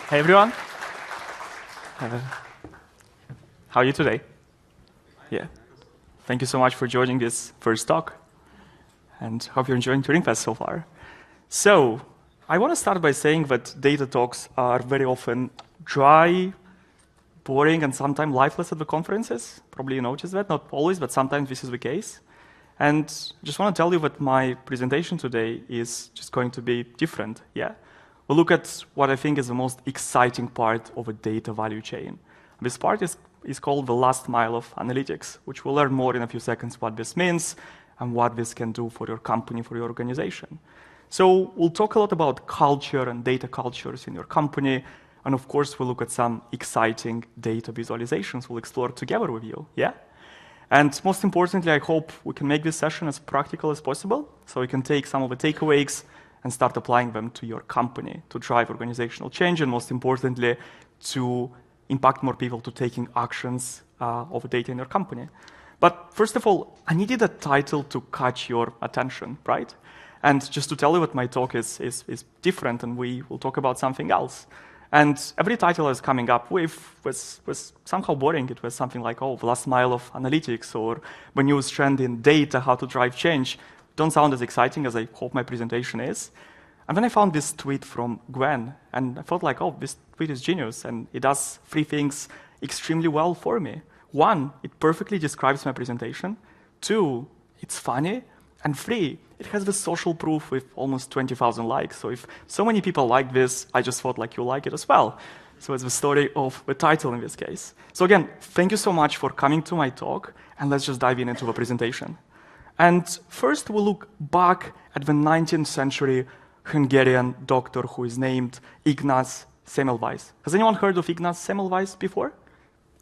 Hey everyone. How are you today? Yeah. Thank you so much for joining this first talk, and hope you're enjoying TuringFest so far. So, I want to start by saying that data talks are very often dry, boring, and sometimes lifeless at the conferences. Probably you noticed that, not always, but sometimes this is the case. And just want to tell you that my presentation today is just going to be different, yeah? We'll look at what I think is the most exciting part of a data value chain. This part is called the last mile of analytics, which we'll learn more in a few seconds what this means and what this can do for your company, for your organization. So we'll talk a lot about culture and data cultures in your company, and of course we'll look at some exciting data visualizations we'll explore together with you, yeah? And most importantly, I hope we can make this session as practical as possible, so we can take some of the takeaways and start applying them to your company to drive organizational change, and most importantly, to impact more people to taking actions of data in your company. But first of all, I needed a title to catch your attention, right? And just to tell you that my talk is different, and we will talk about something else. And every title I was coming up with was somehow boring. It was something like, oh, the last mile of analytics, or the newest trend in data, how to drive change. Don't sound as exciting as I hope my presentation is. And then I found this tweet from Gwen, and I felt like, oh, this tweet is genius, and it does three things extremely well for me. One, it perfectly describes my presentation. Two, it's funny. And three, it has the social proof with almost 20,000 likes. So if so many people like this, I just thought like you like it as well. So it's the story of the title in this case. So again, thank you so much for coming to my talk, and let's just dive into the presentation. And first we'll look back at the 19th century Hungarian doctor who is named Ignaz Semmelweis. Has anyone heard of Ignaz Semmelweis before?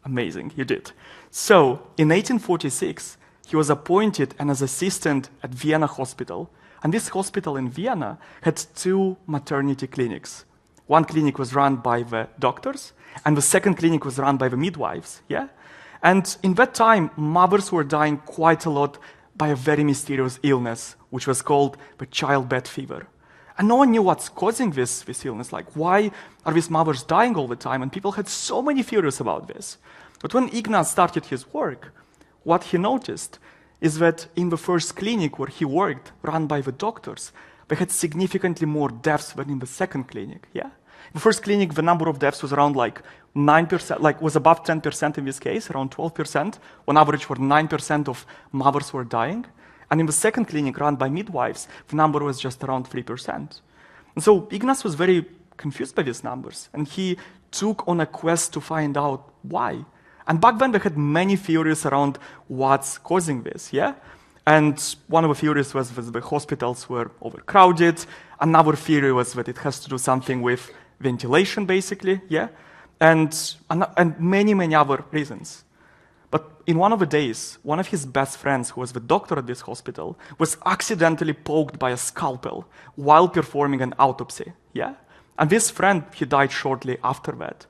Amazing, you did. So in 1846, he was appointed as assistant at Vienna Hospital. And this hospital in Vienna had two maternity clinics. One clinic was run by the doctors, and the second clinic was run by the midwives, yeah? And in that time, mothers were dying quite a lot by a very mysterious illness, which was called the childbed fever. And no one knew what's causing this illness. Like, why are these mothers dying all the time? And people had so many theories about this. But when Ignaz started his work, what he noticed is that in the first clinic where he worked, run by the doctors, they had significantly more deaths than in the second clinic, yeah? In the first clinic, the number of deaths was around like 9%, like was above 10% in this case, around 12%. On average, for 9% of mothers were dying. And in the second clinic run by midwives, the number was just around 3%. And so Ignaz was very confused by these numbers, and he took on a quest to find out why. And back then, they had many theories around what's causing this, yeah? And one of the theories was that the hospitals were overcrowded. Another theory was that it has to do something with ventilation, basically, yeah? And many, many other reasons. But in one of the days, one of his best friends, who was the doctor at this hospital, was accidentally poked by a scalpel while performing an autopsy, yeah? And this friend, he died shortly after that.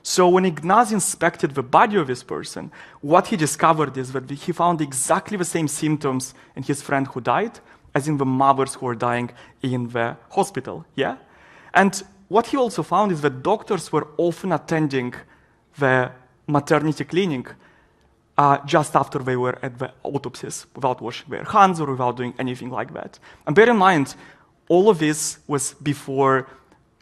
So when Ignaz inspected the body of this person, what he discovered is that he found exactly the same symptoms in his friend who died as in the mothers who were dying in the hospital, yeah? And what he also found is that doctors were often attending the maternity clinic just after they were at the autopsies, without washing their hands or without doing anything like that. And bear in mind, all of this was before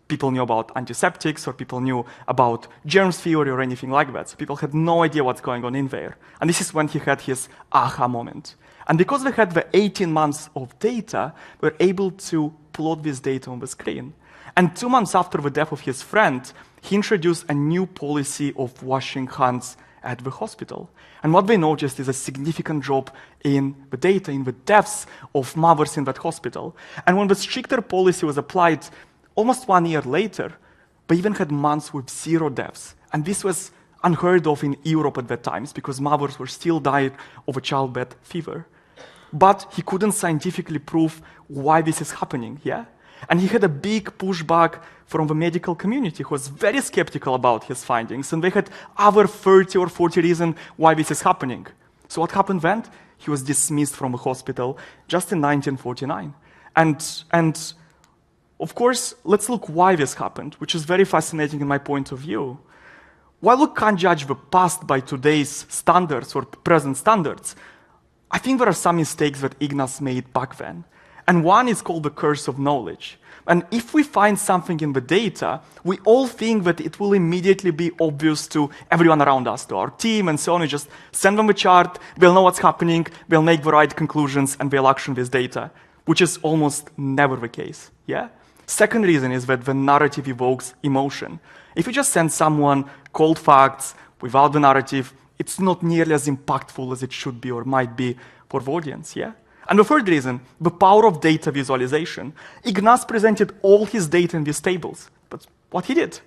people knew about antiseptics or people knew about germs theory or anything like that. So people had no idea what's going on in there. And this is when he had his aha moment. And because they had the 18 months of data, we were able to plot this data on the screen. And 2 months after the death of his friend, he introduced a new policy of washing hands at the hospital. And what they noticed is a significant drop in the data, in the deaths of mothers in that hospital. And when the stricter policy was applied, almost 1 year later, they even had months with 0 deaths. And this was unheard of in Europe at that time, because mothers were still dying of a childbed fever. But he couldn't scientifically prove why this is happening, yeah? And he had a big pushback from the medical community, who was very skeptical about his findings, and they had other 30 or 40 reasons why this is happening. So what happened then? He was dismissed from the hospital just in 1949. And of course, let's look why this happened, which is very fascinating in my point of view. While we can't judge the past by today's standards or present standards, I think there are some mistakes that Ignaz made back then. And one is called the curse of knowledge. And if we find something in the data, we all think that it will immediately be obvious to everyone around us, to our team and so on. We just send them a chart, they'll know what's happening, they'll make the right conclusions, and they'll action this data, which is almost never the case. Yeah? Second reason is that the narrative evokes emotion. If you just send someone cold facts without the narrative, it's not nearly as impactful as it should be or might be for the audience. Yeah? And the third reason, the power of data visualization. Ignaz presented all his data in these tables. That's what he did.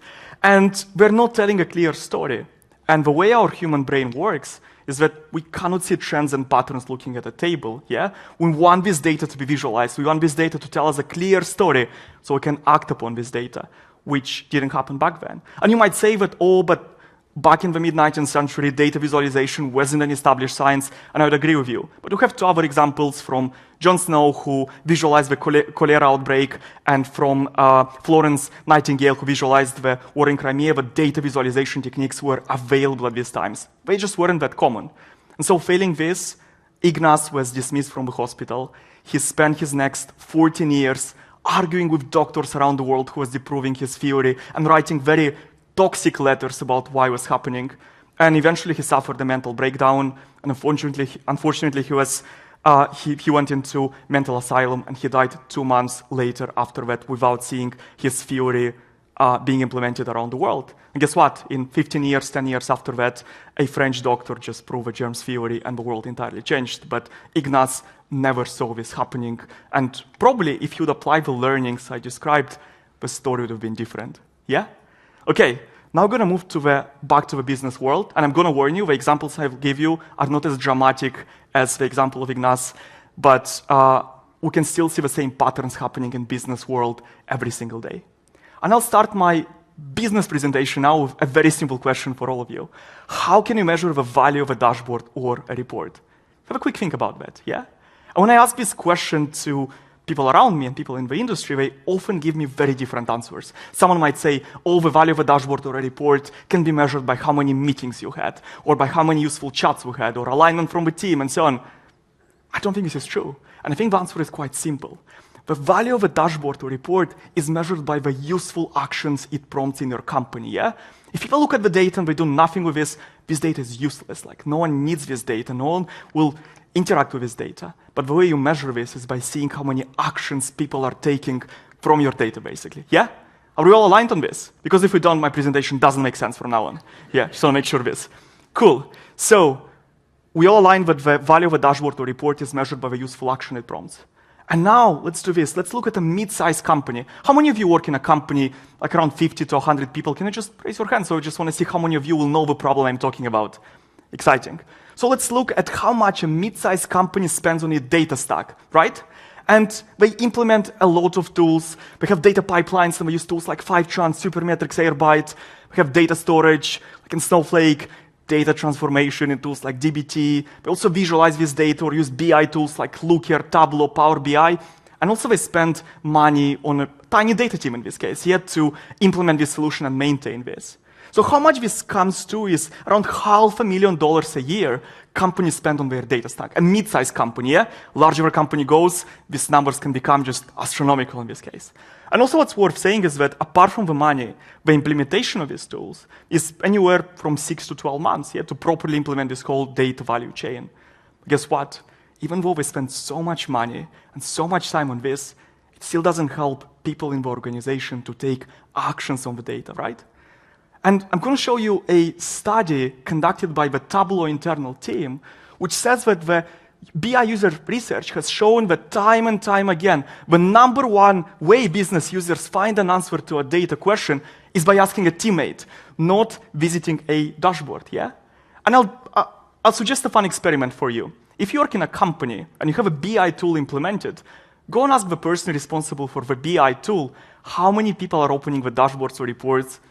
And we're not telling a clear story. And the way our human brain works is that we cannot see trends and patterns looking at a table. Yeah? We want this data to be visualized. We want this data to tell us a clear story so we can act upon this data, which didn't happen back then. And you might say that, oh, but back in the mid-19th century, data visualization wasn't an established science, and I would agree with you. But we have two other examples from John Snow, who visualized the cholera outbreak, and from Florence Nightingale, who visualized the war in Crimea. But data visualization techniques were available at these times. They just weren't that common. And so failing this, Ignaz was dismissed from the hospital. He spent his next 14 years arguing with doctors around the world who was disproving his theory and writing very toxic letters about why it was happening. And eventually he suffered a mental breakdown, and unfortunately he went into mental asylum, and he died 2 months later after that without seeing his theory being implemented around the world. And guess what? In 15 years, 10 years after that, a French doctor just proved a germs theory, and the world entirely changed. But Ignaz never saw this happening, and probably if you'd applied the learnings I described, the story would have been different. Yeah? Okay, now I'm going to move back to the business world, and I'm going to warn you, the examples I give you are not as dramatic as the example of Ignaz, but we can still see the same patterns happening in business world every single day. And I'll start my business presentation now with a very simple question for all of you. How can you measure the value of a dashboard or a report? Have a quick think about that, yeah? And when I ask this question to people around me and people in the industry, they often give me very different answers. Someone might say, oh, the value of a dashboard or a report can be measured by how many meetings you had, or by how many useful chats we had, or alignment from the team, and so on. I don't think this is true. And I think the answer is quite simple. The value of a dashboard or report is measured by the useful actions it prompts in your company, yeah? If people look at the data and they do nothing with this data is useless. Like, no one needs this data. No one will interact with this data. But the way you measure this is by seeing how many actions people are taking from your data, basically. Yeah? Are we all aligned on this? Because if we don't, my presentation doesn't make sense from now on. Yeah, just want to make sure of this. Cool. So, we all aligned that the value of a dashboard or report is measured by the useful action it prompts. And now, let's do this. Let's look at a mid-sized company. How many of you work in a company like around 50 to 100 people? Can you just raise your hand? So I just want to see how many of you will know the problem I'm talking about. Exciting. So let's look at how much a mid-sized company spends on its data stack, right? And they implement a lot of tools. They have data pipelines, and they use tools like Fivetran, Supermetrics, Airbyte. They have data storage, like in Snowflake, data transformation in tools like dbt. They also visualize this data or use BI tools like Looker, Tableau, Power BI. And also they spend money on a tiny data team in this case, yet to implement this solution and maintain this. So how much this comes to is around $500,000 a year companies spend on their data stack. A mid-sized company, yeah? Larger a company goes, these numbers can become just astronomical in this case. And also what's worth saying is that apart from the money, the implementation of these tools is anywhere from 6 to 12 months, yeah, to properly implement this whole data value chain. But guess what? Even though we spend so much money and so much time on this, it still doesn't help people in the organization to take actions on the data, right? And I'm going to show you a study conducted by the Tableau internal team, which says that the BI user research has shown that time and time again, the number one way business users find an answer to a data question is by asking a teammate, not visiting a dashboard, yeah? And I'll suggest a fun experiment for you. If you work in a company and you have a BI tool implemented, go and ask the person responsible for the BI tool how many people are opening the dashboards or reports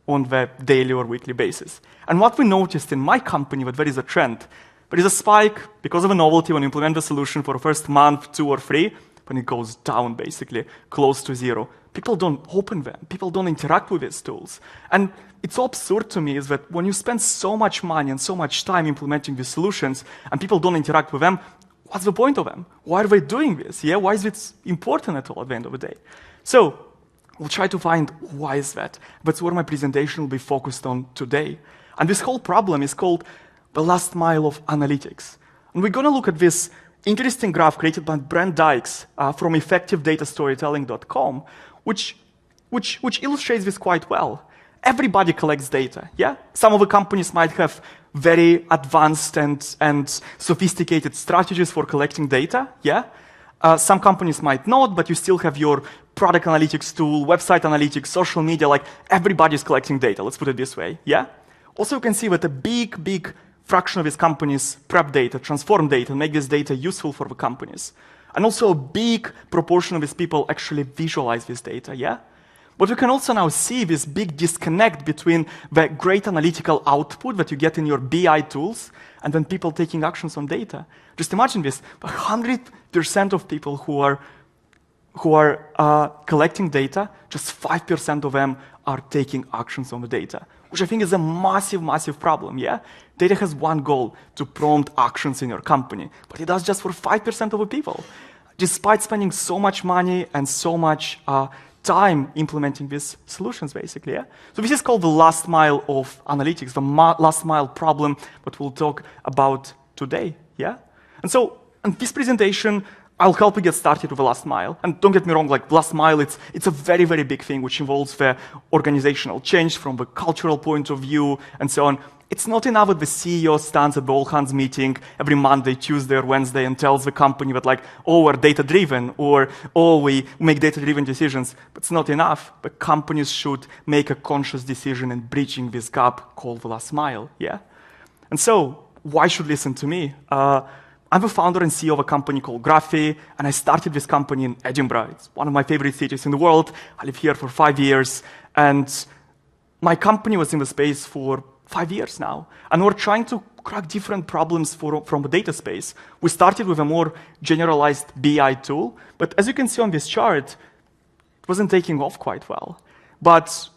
on the daily or weekly basis. And what we noticed in my company, that there is a trend. There is a spike because of a novelty when you implement the solution for the first month, 2 or 3, when it goes down, basically, close to zero. People don't open them. People don't interact with these tools. And it's so absurd to me is that when you spend so much money and so much time implementing these solutions and people don't interact with them, what's the point of them? Why are they doing this? Yeah, why is it important at all at the end of the day? So we'll try to find why is that. That's where my presentation will be focused on today. And this whole problem is called the last mile of analytics. And we're going to look at this interesting graph created by Brent Dykes from effectivedatastorytelling.com, which illustrates this quite well. Everybody collects data, yeah? Some of the companies might have very advanced and sophisticated strategies for collecting data, yeah? Some companies might not, but you still have your product analytics tool, website analytics, social media, like everybody's collecting data, let's put it this way, yeah? Also, you can see that a big fraction of these companies prep data, transform data, and make this data useful for the companies. And also a big proportion of these people actually visualize this data, yeah? But we can also now see this big disconnect between the great analytical output that you get in your BI tools and then people taking actions on data. Just imagine this, 100% of people who are collecting data, just 5% of them are taking actions on the data, which I think is a massive problem, yeah? Data has one goal, to prompt actions in your company, but it does just for 5% of the people, despite spending so much money and so much time implementing these solutions, basically, yeah? So this is called the last mile of analytics, the last mile problem that we'll talk about today, yeah? And so, in this presentation, I'll help you get started with the last mile. And don't get me wrong, like last mile, it's a very big thing which involves the organizational change from the cultural point of view and so on. It's not enough that the CEO stands at the all-hands meeting every Monday, Tuesday, or Wednesday and tells the company that like, oh, we're data-driven, or oh, we make data-driven decisions. But it's not enough. The companies should make a conscious decision in bridging this gap called the last mile, yeah? And so, why should listen to me? I'm the founder and CEO of a company called Graphy, and I started this company in Edinburgh. It's one of my favorite cities in the world. I live here for 5 years, and my company was in the space for 5 years now, and we're trying to crack different problems from the data space. We started with a more generalized BI tool, but as you can see on this chart, it wasn't taking off quite well. But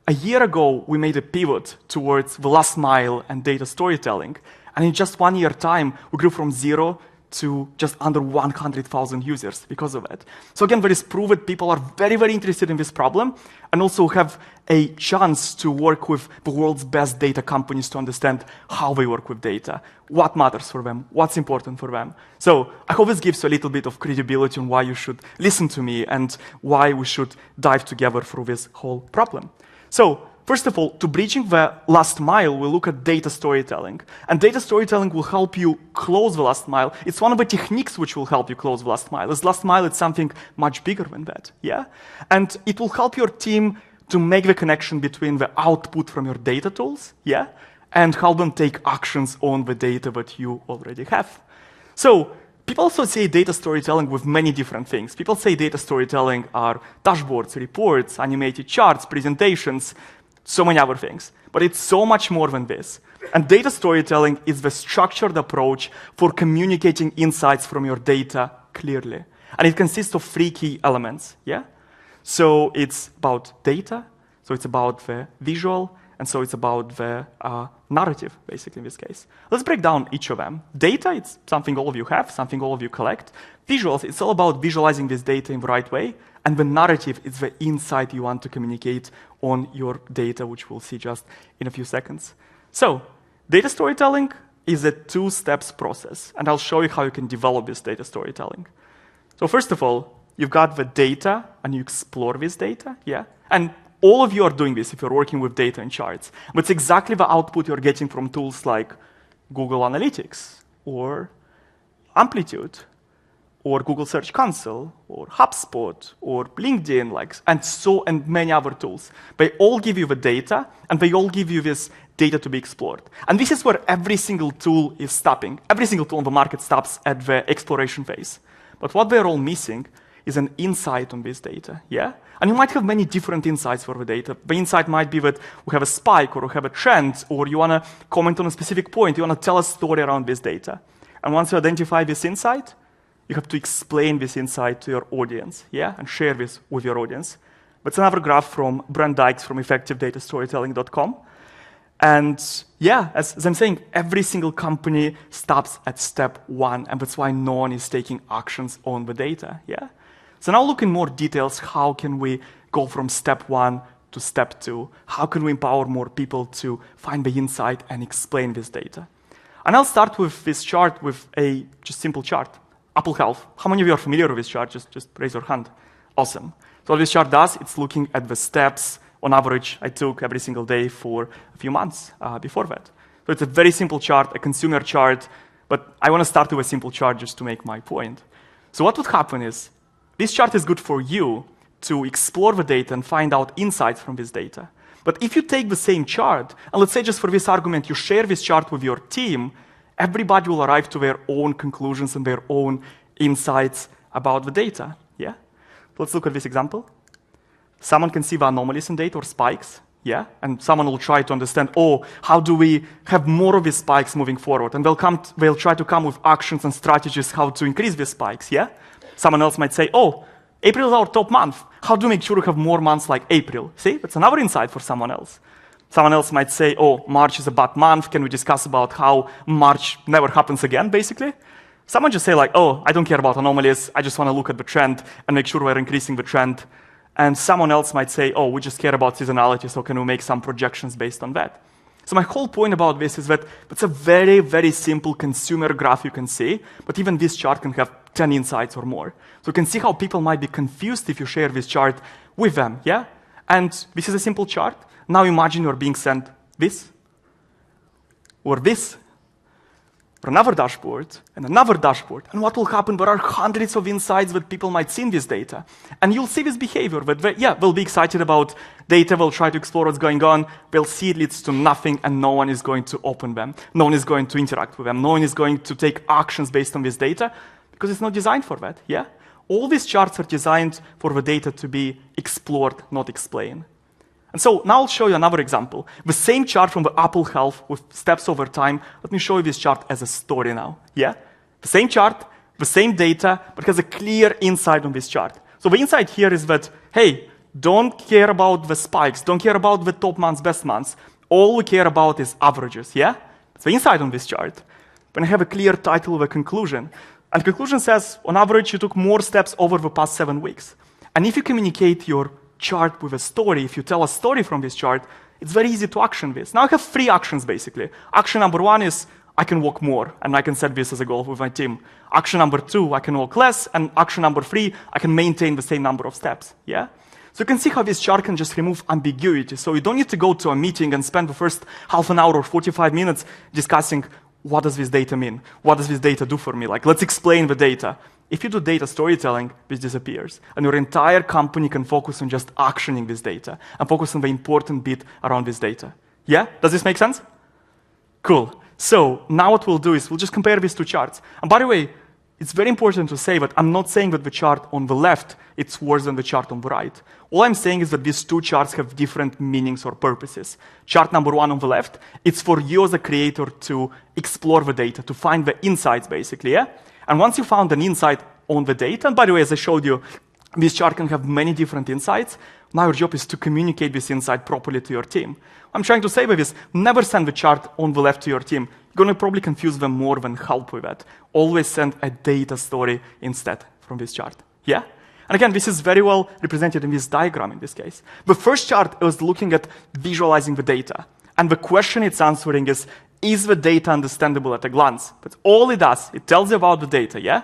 a year ago, we made a pivot towards the last mile and data storytelling, and in just 1 year time, we grew from 0 to just under 100,000 users because of it. So again, there is proof that people are very interested in this problem and also have a chance to work with the world's best data companies to understand how they work with data, what matters for them, what's important for them. So I hope this gives you a little bit of credibility on why you should listen to me and why we should dive together through this whole problem. So first of all, to bridging the last mile, we'll look at data storytelling. And data storytelling will help you close the last mile. It's one of the techniques which will help you close the last mile. As last mile, it's something much bigger than that, yeah? And it will help your team to make the connection between the output from your data tools, yeah? And help them take actions on the data that you already have. So people also say data storytelling with many different things. People say data storytelling are dashboards, reports, animated charts, presentations, so many other things. But it's so much more than this. And data storytelling is the structured approach for communicating insights from your data clearly. And it consists of 3 key elements, yeah? So it's about data, so it's about the visual, and so it's about the narrative, basically, in this case. Let's break down each of them. Data, it's something all of you have, something all of you collect. Visuals, it's all about visualizing this data in the right way. And the narrative is the insight you want to communicate on your data, which we'll see just in a few seconds. So, data storytelling is a 2-step process, and I'll show you how you can develop this data storytelling. So first of all, you've got the data, and you explore this data, yeah? And all of you are doing this if you're working with data and charts. But it's exactly the output you're getting from tools like Google Analytics, or Amplitude, or Google Search Console, or HubSpot, or LinkedIn, and many other tools. They all give you the data, and they all give you this data to be explored. And this is where every single tool is stopping. Every single tool on the market stops at the exploration phase. But what they're all missing is an insight on this data, yeah? And you might have many different insights for the data. The insight might be that we have a spike, or we have a trend, or you want to comment on a specific point, you want to tell a story around this data. And once you identify this insight, you have to explain this insight to your audience, yeah, and share this with your audience. That's another graph from Brent Dykes from effectivedatastorytelling.com. And yeah, as I'm saying, every single company stops at step 1, and that's why no one is taking actions on the data, yeah? So now look in more details, how can we go from step 1 to step 2? How can we empower more people to find the insight and explain this data? And I'll start with this chart with a just simple chart. Apple Health. How many of you are familiar with this chart? Just raise your hand. Awesome. So what this chart does, it's looking at the steps on average I took every single day for a few months before that. So it's a very simple chart, a consumer chart, but I want to start with a simple chart just to make my point. So what would happen is, this chart is good for you to explore the data and find out insights from this data. But if you take the same chart, and let's say just for this argument, you share this chart with your team, everybody will arrive to their own conclusions and their own insights about the data, yeah? Let's look at this example. Someone can see the anomalies in data or spikes, yeah? And someone will try to understand, oh, how do we have more of these spikes moving forward? And they'll try to come with actions and strategies how to increase these spikes, yeah? Someone else might say, oh, April is our top month. How do we make sure we have more months like April? See, that's another insight for someone else. Someone else might say, oh, March is a bad month. Can we discuss about how March never happens again, basically? Someone just say like, oh, I don't care about anomalies. I just want to look at the trend and make sure we're increasing the trend. And someone else might say, oh, we just care about seasonality, so can we make some projections based on that? So my whole point about this is that it's a very, very simple consumer graph you can see, but even this chart can have 10 insights or more. So you can see how people might be confused if you share this chart with them, yeah? And this is a simple chart. Now imagine you're being sent this, or this, or another dashboard, and another dashboard. And what will happen? There are hundreds of insights that people might see in this data. And you'll see this behavior that, yeah, they'll be excited about data, they'll try to explore what's going on, they'll see it leads to nothing, and no one is going to open them. No one is going to interact with them. No one is going to take actions based on this data, because it's not designed for that, yeah? All these charts are designed for the data to be explored, not explained. And so now I'll show you another example. The same chart from the Apple Health with steps over time. Let me show you this chart as a story now. Yeah? The same chart, the same data, but it has a clear insight on this chart. So the insight here is that, hey, don't care about the spikes. Don't care about the top months, best months. All we care about is averages. Yeah? That's the insight on this chart. But I have a clear title of a conclusion. And the conclusion says, on average, you took more steps over the past 7 weeks. And if you communicate your chart with a story, if you tell a story from this chart, it's very easy to action this. Now I have 3 actions basically. Action number 1 is I can walk more, and I can set this as a goal with my team. Action number 2, I can walk less, and action number 3, I can maintain the same number of steps. Yeah? So you can see how this chart can just remove ambiguity. So you don't need to go to a meeting and spend the first half an hour or 45 minutes discussing what does this data mean? What does this data do for me? Like, let's explain the data. If you do data storytelling, this disappears. And your entire company can focus on just actioning this data and focus on the important bit around this data. Yeah? Does this make sense? Cool. So now what we'll do is we'll just compare these 2 charts. And by the way, it's very important to say that I'm not saying that the chart on the left it's worse than the chart on the right. All I'm saying is that these 2 charts have different meanings or purposes. Chart number 1 on the left, it's for you as a creator to explore the data, to find the insights basically, yeah? And once you found an insight on the data, and by the way, as I showed you, this chart can have many different insights. Now your job is to communicate this insight properly to your team. I'm trying to say by this, never send the chart on the left to your team. You're going to probably confuse them more than help with that. Always send a data story instead from this chart. Yeah? And again, this is very well represented in this diagram in this case. The first chart was looking at visualizing the data. And the question it's answering is the data understandable at a glance? That's all it does. It tells you about the data, yeah?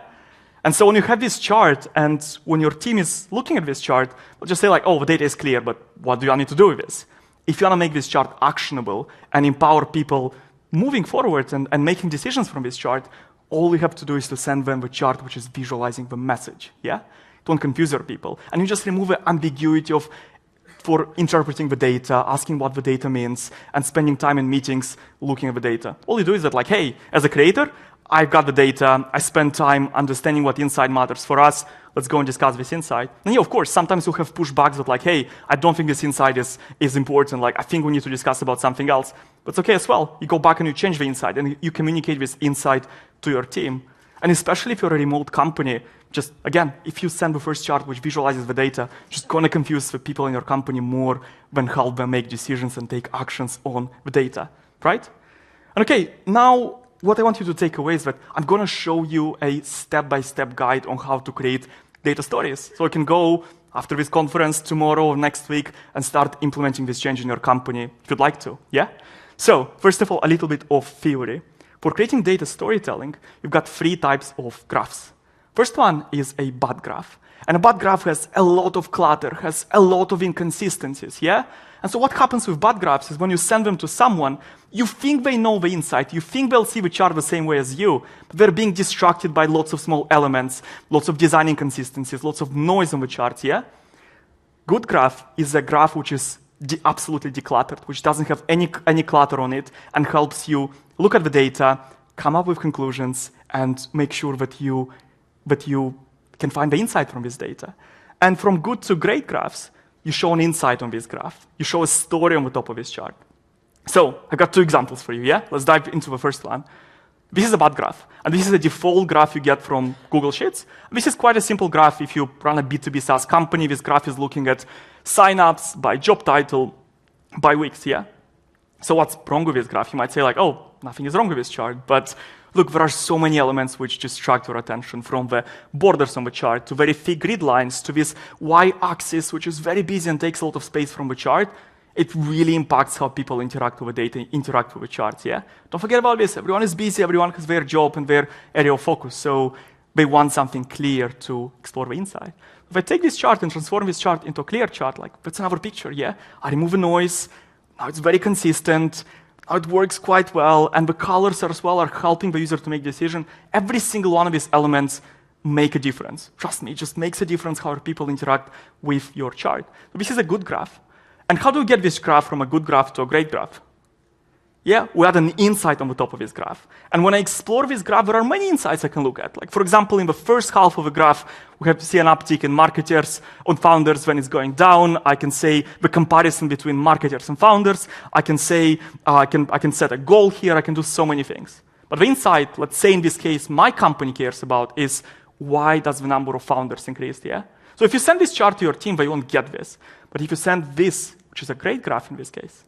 And so when you have this chart, and when your team is looking at this chart, they'll just say like, oh, the data is clear, but what do I need to do with this? If you want to make this chart actionable and empower people moving forward and making decisions from this chart, all you have to do is to send them the chart which is visualizing the message, yeah? Don't confuse your people. And you just remove the ambiguity for interpreting the data, asking what the data means, and spending time in meetings looking at the data. All you do is that like, hey, as a creator, I've got the data, I spend time understanding what insight matters for us, let's go and discuss this insight. And yeah, of course, sometimes you'll have pushbacks that like, hey, I don't think this insight is important, like I think we need to discuss about something else. But it's okay as well. You go back and you change the insight, and you communicate this insight to your team. And especially if you're a remote company, just again, if you send the first chart which visualizes the data, just gonna confuse the people in your company more than help them make decisions and take actions on the data, right? And okay, now what I want you to take away is that I'm gonna show you a step-by-step guide on how to create data stories. So you can go after this conference tomorrow or next week and start implementing this change in your company if you'd like to, yeah? So first of all, a little bit of theory. For creating data storytelling, you've got 3 types of graphs. First one is a bad graph. And a bad graph has a lot of clutter, has a lot of inconsistencies, yeah? And so what happens with bad graphs is when you send them to someone, you think they know the insight, you think they'll see the chart the same way as you, but they're being distracted by lots of small elements, lots of design inconsistencies, lots of noise on the chart, yeah? Good graph is a graph which is absolutely decluttered, which doesn't have any clutter on it and helps you look at the data, come up with conclusions, and make sure that you can find the insight from this data. And from good to great graphs, you show an insight on this graph. You show a story on the top of this chart. So I got 2 examples for you, yeah? Let's dive into the first one. This is a bad graph, and this is a default graph you get from Google Sheets. This is quite a simple graph. If you run a B2B SaaS company, this graph is looking at signups by job title, by weeks, yeah? So what's wrong with this graph? You might say like, oh, nothing is wrong with this chart, but look, there are so many elements which distract your attention, from the borders on the chart to very thick grid lines to this y-axis, which is very busy and takes a lot of space from the chart. It really impacts how people interact with the data, interact with the charts, yeah? Don't forget about this. Everyone is busy, everyone has their job and their area of focus, so they want something clear to explore the insight. If I take this chart and transform this chart into a clear chart, like, that's another picture, yeah? I remove the noise, now it's very consistent, now it works quite well, and the colors as well are helping the user to make a decision. Every single one of these elements make a difference. Trust me, it just makes a difference how people interact with your chart. So this is a good graph. And how do we get this graph from a good graph to a great graph? Yeah, we add an insight on the top of this graph. And when I explore this graph, there are many insights I can look at. Like, for example, in the first half of the graph, we have to see an uptick in marketers on founders when it's going down. I can say the comparison between marketers and founders. I can say, I can set a goal here. I can do so many things. But the insight, let's say in this case, my company cares about is, why does the number of founders increase, yeah? So if you send this chart to your team, they won't get this. But if you send this, which is a great graph in this case,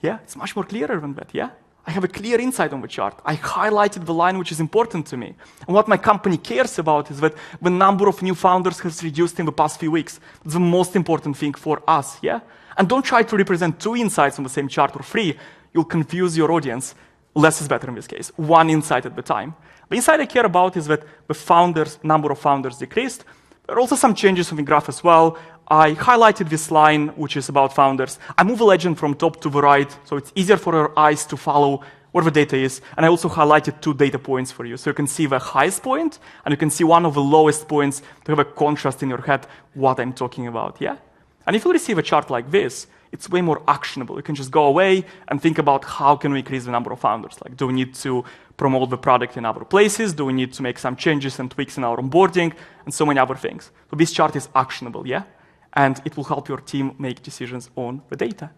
yeah, it's much more clearer than that, yeah? I have a clear insight on the chart. I highlighted the line which is important to me. And what my company cares about is that the number of new founders has reduced in the past few weeks. It's the most important thing for us, yeah? And don't try to represent 2 insights on the same chart or 3. You'll confuse your audience. Less is better in this case. 1 insight at a time. The insight I care about is that the number of founders decreased. There are also some changes in the graph as well. I highlighted this line, which is about founders. I move a legend from top to the right, so it's easier for your eyes to follow where the data is. And I also highlighted 2 data points for you. So you can see the highest point, and you can see one of the lowest points to have a contrast in your head what I'm talking about, yeah? And if you receive a chart like this, it's way more actionable. You can just go away and think about how can we increase the number of founders. Like, do we need to promote the product in other places? Do we need to make some changes and tweaks in our onboarding? And so many other things. So this chart is actionable, yeah? And it will help your team make decisions on the data.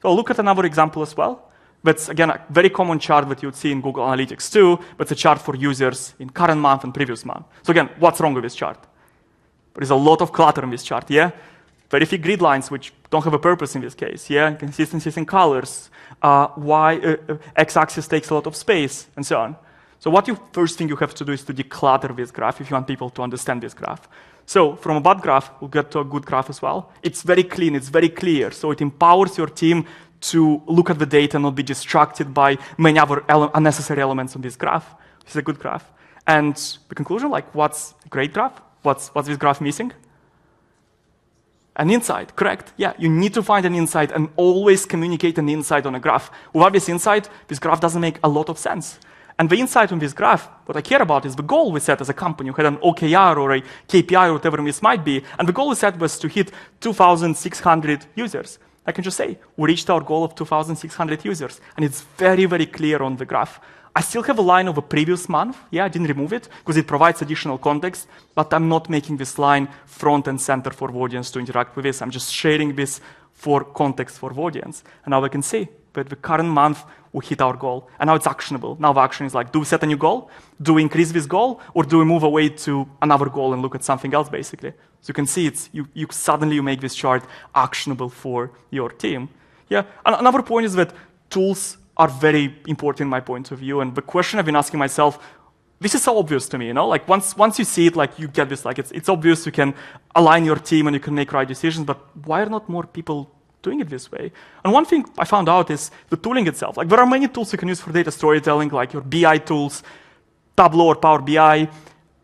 So look at another example as well. That's, again, a very common chart that you would see in Google Analytics too, but it's a chart for users in current month and previous month. So again, what's wrong with this chart? There is a lot of clutter in this chart, yeah? Very few grid lines, which don't have a purpose in this case, yeah? Inconsistencies in colors, x-axis takes a lot of space, and so on. So first thing you have to do is to declutter this graph if you want people to understand this graph. So from a bad graph, we'll get to a good graph as well. It's very clean, it's very clear, so it empowers your team to look at the data and not be distracted by many other unnecessary elements on this graph. This is a good graph. And the conclusion, like, what's a great graph? What's this graph missing? An insight, correct? Yeah, you need to find an insight and always communicate an insight on a graph. Without this insight, this graph doesn't make a lot of sense. And the insight on this graph, what I care about is the goal we set as a company. We had an OKR or a KPI or whatever this might be, and the goal we set was to hit 2,600 users. I can just say, we reached our goal of 2,600 users, and it's very, very clear on the graph. I still have a line of a previous month. Yeah, I didn't remove it because it provides additional context, but I'm not making this line front and center for the audience to interact with this. I'm just sharing this for context for the audience. And now we can see but the current month we hit our goal, and now it's actionable. Now the action is like, do we set a new goal? Do we increase this goal? Or do we move away to another goal and look at something else, basically? So you can see you suddenly make this chart actionable for your team. Yeah. And another point is that tools are very important in my point of view, and the question I've been asking myself, this is so obvious to me, like once you see it, like you get this, like it's obvious you can align your team and you can make right decisions, but why are not more people doing it this way? And one thing I found out is the tooling itself. Like there are many tools you can use for data storytelling, like your BI tools, Tableau or Power BI,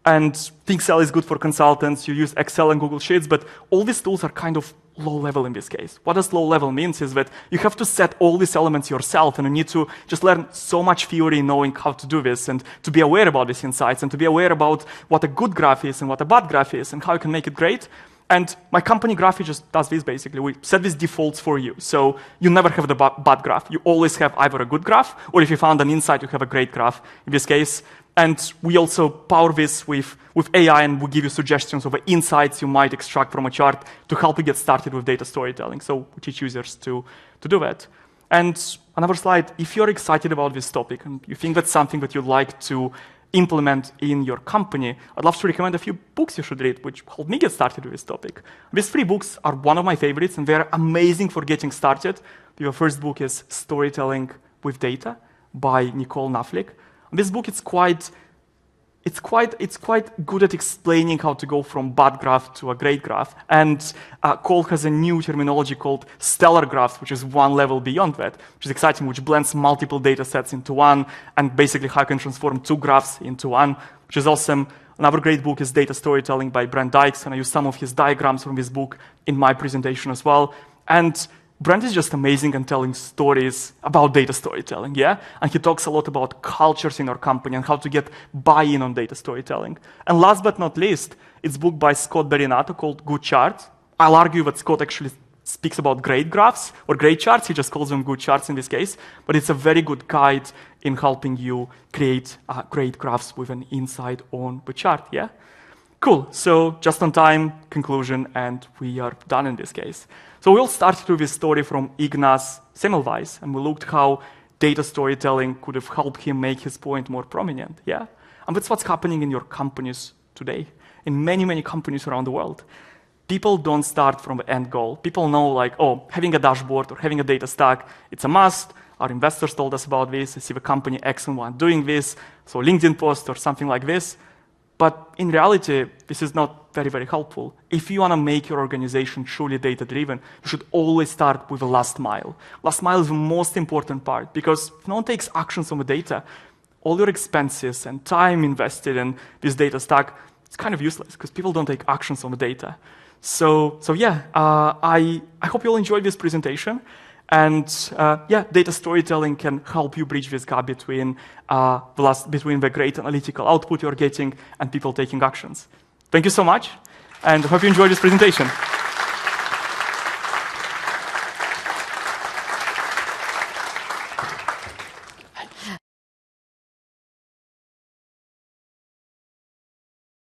and Excel is good for consultants. You use Excel and Google Sheets, but all these tools are kind of low level in this case. What does low level means is that you have to set all these elements yourself, and you need to just learn so much theory knowing how to do this, and to be aware about these insights, and to be aware about what a good graph is and what a bad graph is, and how you can make it great. And my company Graphy just does this basically. We set these defaults for you. So you never have the bad graph. You always have either a good graph, or if you found an insight, you have a great graph in this case. And we also power this with AI, and we give you suggestions of insights you might extract from a chart to help you get started with data storytelling. So we teach users to do that. And another slide, if you're excited about this topic and you think that's something that you'd like to implement in your company, I'd love to recommend a few books you should read, which helped me get started with this topic. These 3 books are one of my favorites, and they're amazing for getting started. The first book is Storytelling with Data by Nicole Knaflick. This book it's quite good at explaining how to go from bad graph to a great graph. And Cole has a new terminology called stellar graphs, which is one level beyond that, which is exciting, which blends multiple data sets into one, and basically how you can transform 2 graphs into one, which is awesome. Another great book is Data Storytelling by Brent Dykes, and I use some of his diagrams from this book in my presentation as well. And Brent is just amazing at telling stories about data storytelling, yeah? And he talks a lot about cultures in our company and how to get buy-in on data storytelling. And last but not least, it's a book by Scott Berinato called Good Charts. I'll argue that Scott actually speaks about great graphs or great charts. He just calls them good charts in this case. But it's a very good guide in helping you create great graphs with an insight on the chart, yeah? Cool, so just on time, conclusion, and we are done in this case. So we all started with this story from Ignaz Semmelweis, and we looked how data storytelling could have helped him make his point more prominent, yeah? And that's what's happening in your companies today, in many, many companies around the world. People don't start from the end goal. People know like, oh, having a dashboard or having a data stack, it's a must. Our investors told us about this. I see the company X and Y doing this, so LinkedIn post or something like this. But in reality, this is not very, very helpful. If you want to make your organization truly data-driven, you should always start with the last mile. Last mile is the most important part, because if no one takes actions on the data, all your expenses and time invested in this data stack, it's kind of useless, because people don't take actions on the data. So yeah, I hope you'll enjoy this presentation. And yeah, data storytelling can help you bridge this gap between the great analytical output you're getting and people taking actions. Thank you so much, and I hope you enjoyed this presentation.